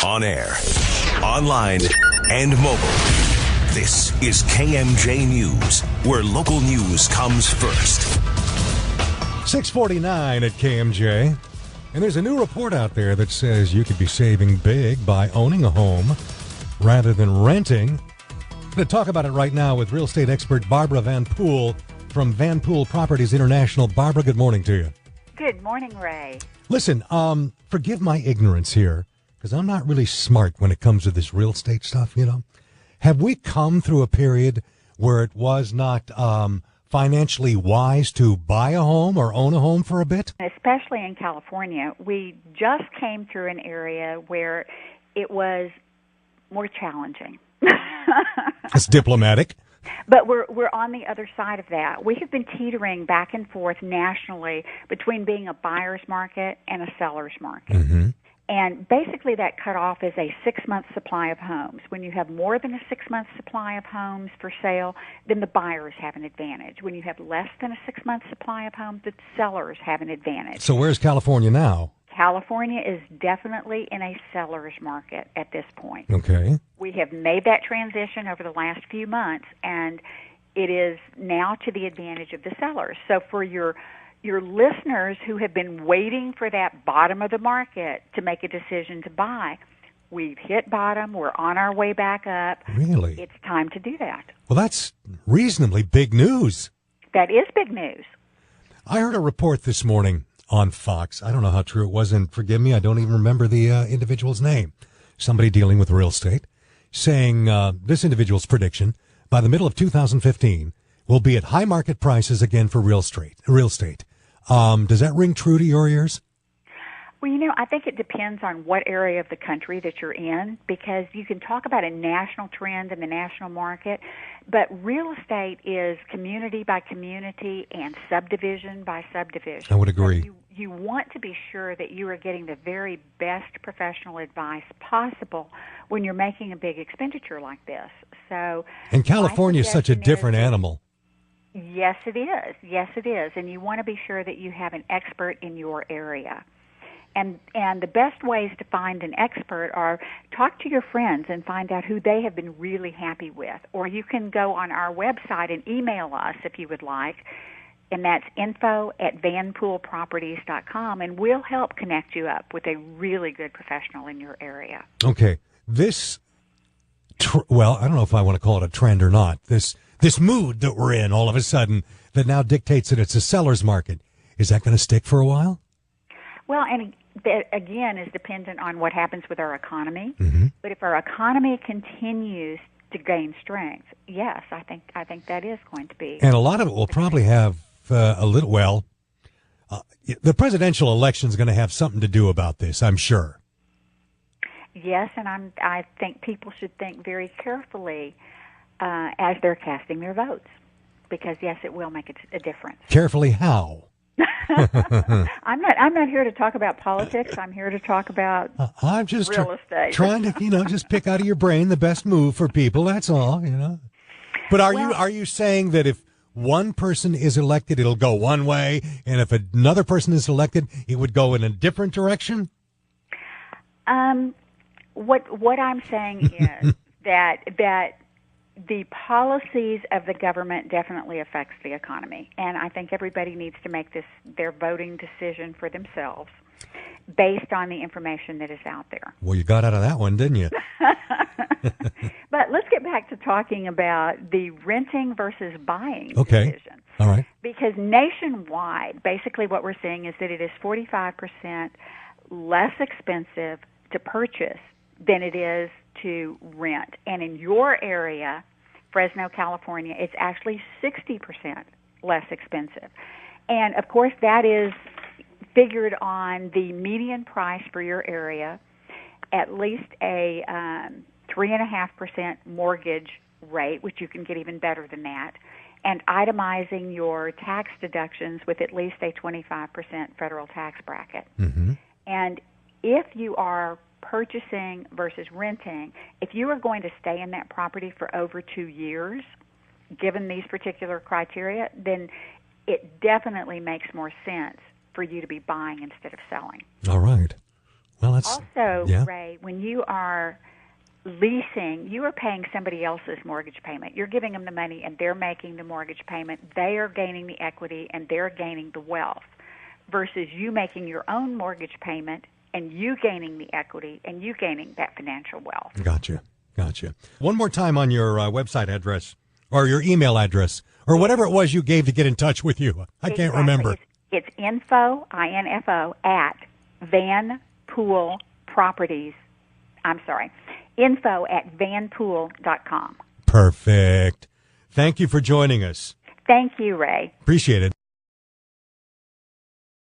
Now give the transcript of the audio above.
On air, online, and mobile. This is KMJ News, where local news comes first. 6:49 at KMJ. And there's a new report out there that says you could be saving big by owning a home rather than renting. I'm going to talk about it right now with real estate expert Barbara Van Poole from Poole Properties International. Barbara, good morning to you. Good morning, Ray. Listen, forgive my ignorance here, because I'm not really smart when it comes to this real estate stuff, you know. Have we come through a period where it was not financially wise to buy a home or own a home for a bit? Especially in California, we just came through an area where it was more challenging. It's diplomatic. But we're on the other side of that. We have been teetering back and forth nationally between being a buyer's market and a seller's market. Mm-hmm. And basically that cutoff is a 6-month supply of homes. When you have more than a 6-month supply of homes for sale, then the buyers have an advantage. When you have less than a 6-month supply of homes, the sellers have an advantage. So where's California now? California is definitely in a seller's market at this point. Okay. We have made that transition over the last few months, and it is now to the advantage of the sellers. So for your listeners who have been waiting for that bottom of the market to make a decision to buy, we've hit bottom. We're on our way back up. Really? It's time to do that. Well, that's reasonably big news. That is big news. I heard a report this morning on Fox. I don't know how true it was, and forgive me, I don't even remember the individual's name. Somebody dealing with real estate, saying this individual's prediction, by the middle of 2015, will be at high market prices again for real estate. Does that ring true to your ears? Well, I think it depends on what area of the country that you're in, because you can talk about a national trend in the national market, but real estate is community by community and subdivision by subdivision. I would agree. So you want to be sure that you are getting the very best professional advice possible when you're making a big expenditure like this. So, and California is such a different animal. Yes, it is. Yes, it is. And you want to be sure that you have an expert in your area. And the best ways to find an expert are talk to your friends and find out who they have been really happy with. Or you can go on our website and email us if you would like, and that's info@vanpooleproperties.com, and we'll help connect you up with a really good professional in your area. Okay. This, well, I don't know if I want to call it a trend or not, this mood that we're in all of a sudden that now dictates that it's a seller's market, is that going to stick for a while? Well, and that, again, is dependent on what happens with our economy. Mm-hmm. But if our economy continues to gain strength, yes, I think that is going to be. And a lot of it will probably have a little, the presidential election is going to have something to do about this, I'm sure. Yes, and I think people should think very carefully as they're casting their votes, because, yes, it will make a difference. Carefully how? I'm not here to talk about politics. I'm here to talk about I'm just real estate. Trying to, just pick out of your brain the best move for people. That's all, But are you saying that if one person is elected, it'll go one way, and if another person is elected, it would go in a different direction? What I'm saying is that the policies of the government definitely affects the economy, and I think everybody needs to make their voting decision for themselves based on the information that is out there. Well, you got out of that one, didn't you? But let's get back to talking about the renting versus buying decision. All right. Because nationwide, basically what we're seeing is that it is 45% less expensive to purchase than it is to rent. And in your area, Fresno, California, it's actually 60% less expensive. And, of course, that is figured on the median price for your area, at least a 3.5% mortgage rate, which you can get even better than that, and itemizing your tax deductions with at least a 25% federal tax bracket. Mm-hmm. And if you are purchasing versus renting, if you are going to stay in that property for over 2 years, given these particular criteria, then it definitely makes more sense for you to be buying instead of selling. All right. Well, that's Also, yeah. Ray, when you are leasing, you are paying somebody else's mortgage payment. You're giving them the money, and they're making the mortgage payment. They are gaining the equity, and they're gaining the wealth, versus you making your own mortgage payment and you gaining the equity and you gaining that financial wealth. Gotcha. One more time on your website address or your email address or whatever it was you gave to get in touch with you. I can't remember. It's info, I-N-F-O, at Van Poole Properties. I'm sorry, info at vanpoole.com. Perfect. Thank you for joining us. Thank you, Ray. Appreciate it.